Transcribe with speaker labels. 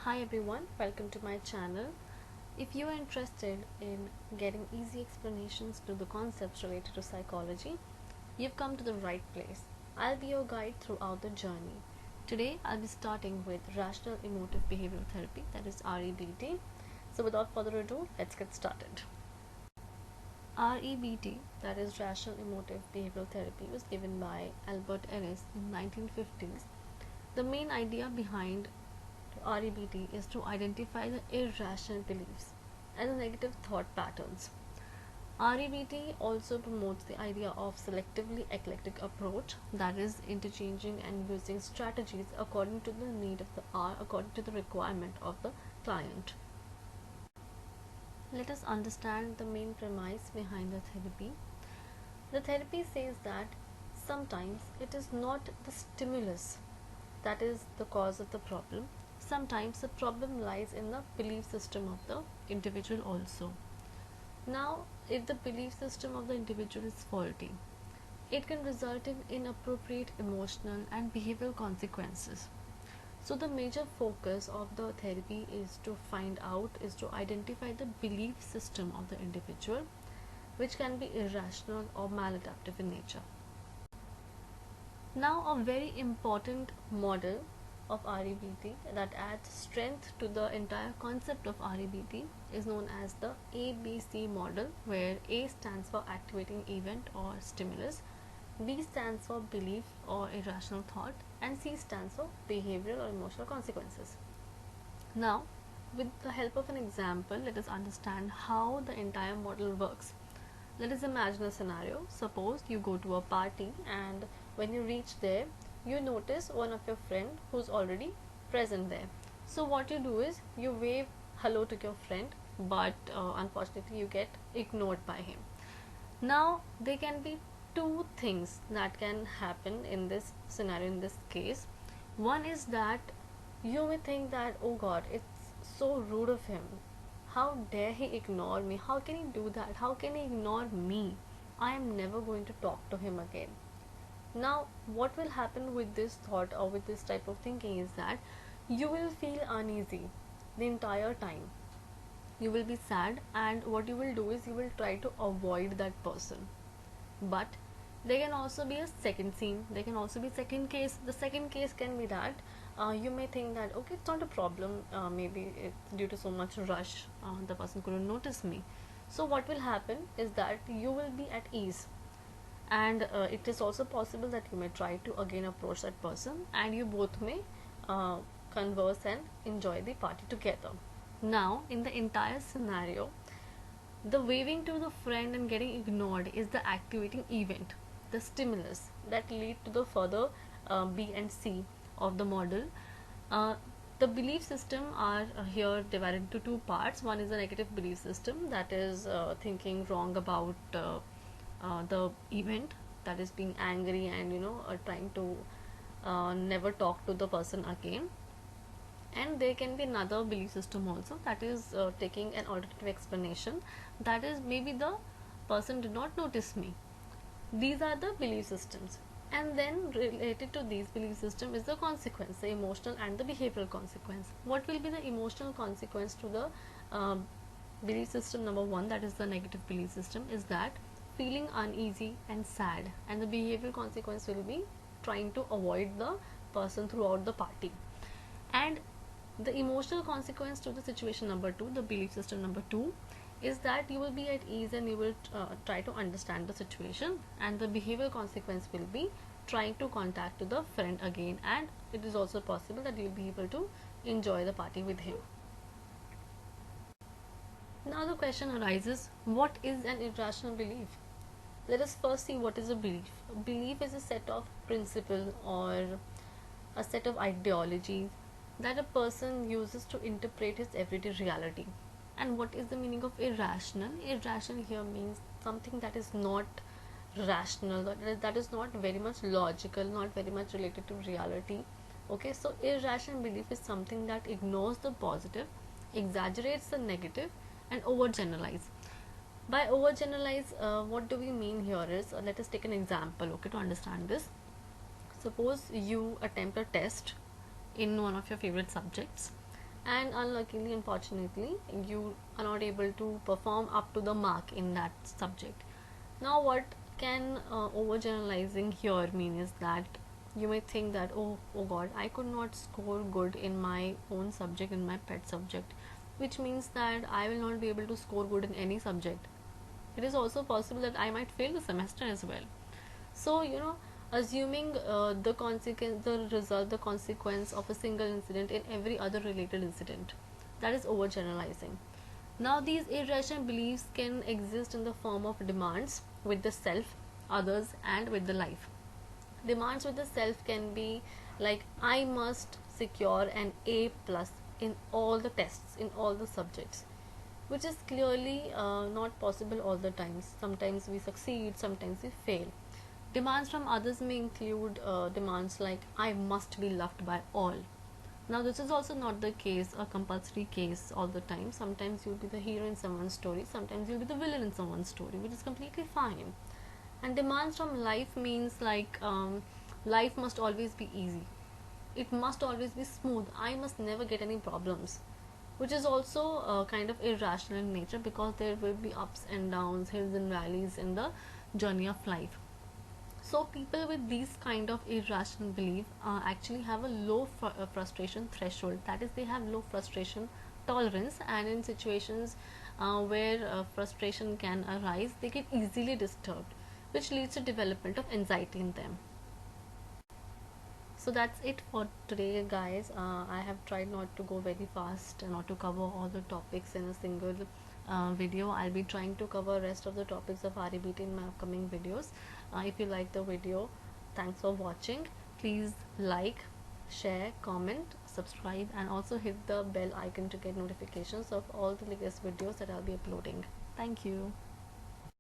Speaker 1: Hi everyone, welcome to my channel. If you are interested in getting easy explanations to the concepts related to psychology, you've come to the right place. I'll be your guide throughout the journey. Today I'll be starting with Rational Emotive Behavioral Therapy, that is REBT. So without further ado, let's get started. REBT, that is Rational Emotive Behavioral Therapy, was given by Albert Ellis in 1950s. The main idea behind REBT is to identify the irrational beliefs and the negative thought patterns. REBT also promotes the idea of selectively eclectic approach, that is interchanging and using strategies according to the need of the hour, according to the requirement of the client. Let us understand the main premise behind the therapy. The therapy says that sometimes it is not the stimulus that is the cause of the problem. Sometimes the problem lies in the belief system of the individual also. Now, if the belief system of the individual is faulty, it can result in inappropriate emotional and behavioral consequences. So the major focus of the therapy is to identify the belief system of the individual, which can be irrational or maladaptive in nature. Now, a very important model of REBT that adds strength to the entire concept of REBT is known as the ABC model, where A stands for activating event or stimulus, B stands for belief or irrational thought, and C stands for behavioral or emotional consequences. Now, with the help of an example, let us understand how the entire model works. Let us imagine a scenario. Suppose you go to a party, and when you reach there, you notice one of your friend who's already present there. So what you do is you wave hello to your friend, but unfortunately you get ignored by him. Now there can be two things that can happen in this scenario, in this case. One is that you may think that, oh god, it's so rude of him, how dare he ignore me, how can he do that, how can he ignore me, I am never going to talk to him again. Now what will happen with this thought or with this type of thinking is that you will feel uneasy the entire time. You will be sad, and what you will do is you will try to avoid that person. But there can also be a second scene, there can also be second case. The second case can be that you may think that okay, it's not a problem, maybe it's due to so much rush, the person couldn't notice me. So what will happen is that you will be at ease, and it is also possible that you may try to again approach that person, and you both may uh, converse and enjoy the party together. Now in the entire scenario, the waving to the friend and getting ignored is the activating event, the stimulus that lead to the further B and C of the model. Uh, the belief system are here divided into two parts. One is a negative belief system, that is thinking wrong about the event, that is being angry and trying to never talk to the person again. And there can be another belief system also, that is taking an alternative explanation, that is maybe the person did not notice me. These are the belief systems, and then related to these belief system is the consequence, the emotional and the behavioral consequence. What will be the emotional consequence to the belief system number one, that is the negative belief system, is that feeling uneasy and sad, and the behavioral consequence will be trying to avoid the person throughout the party. And the emotional consequence to the situation number two, the belief system number two, is that you will be at ease and you will try to understand the situation, and the behavioral consequence will be trying to contact to the friend again, and it is also possible that you'll be able to enjoy the party with him. Now the question arises, what is an irrational belief? Let us first see what is a belief. A belief is a set of principles or a set of ideologies that a person uses to interpret his everyday reality. And what is the meaning of irrational? Irrational here means something that is not rational, that is not very much logical, not very much related to reality. Okay, so irrational belief is something that ignores the positive, exaggerates the negative, and overgeneralize. By overgeneralize, what do we mean here is, let us take an example, okay, to understand this. Suppose you attempt a test in one of your favorite subjects, and unluckily, unfortunately, you are not able to perform up to the mark in that subject. Now what can overgeneralizing here mean is that you may think that, oh god, I could not score good in my own subject, in my pet subject, which means that I will not be able to score good in any subject. It is also possible that I might fail the semester as well. So, assuming the consequence, the result, the consequence of a single incident in every other related incident, that is overgeneralizing. Now, these irrational beliefs can exist in the form of demands with the self, others, and with the life. Demands with the self can be like, I must secure an A plus in all the tests, in all the subjects, which is clearly not possible all the times. Sometimes we succeed, sometimes we fail. Demands from others may include demands like, I must be loved by all. Now, this is also not the case, a compulsory case all the time. Sometimes you'll be the hero in someone's story, sometimes you'll be the villain in someone's story, which is completely fine. And demands from life means like, life must always be easy, it must always be smooth, I must never get any problems, which is also kind of irrational in nature, because there will be ups and downs, hills and valleys in the journey of life. So people with these kind of irrational belief actually have a low frustration threshold, that is, they have low frustration tolerance, and in situations where frustration can arise, they get easily disturbed, which leads to development of anxiety in them. So that's it for today, guys. I have tried not to go very fast and not to cover all the topics in a single video. I'll be trying to cover rest of the topics of REBT in my upcoming videos. If you like the video, thanks for watching. Please like, share, comment, subscribe, and also hit the bell icon to get notifications of all the latest videos that I'll be uploading. Thank you.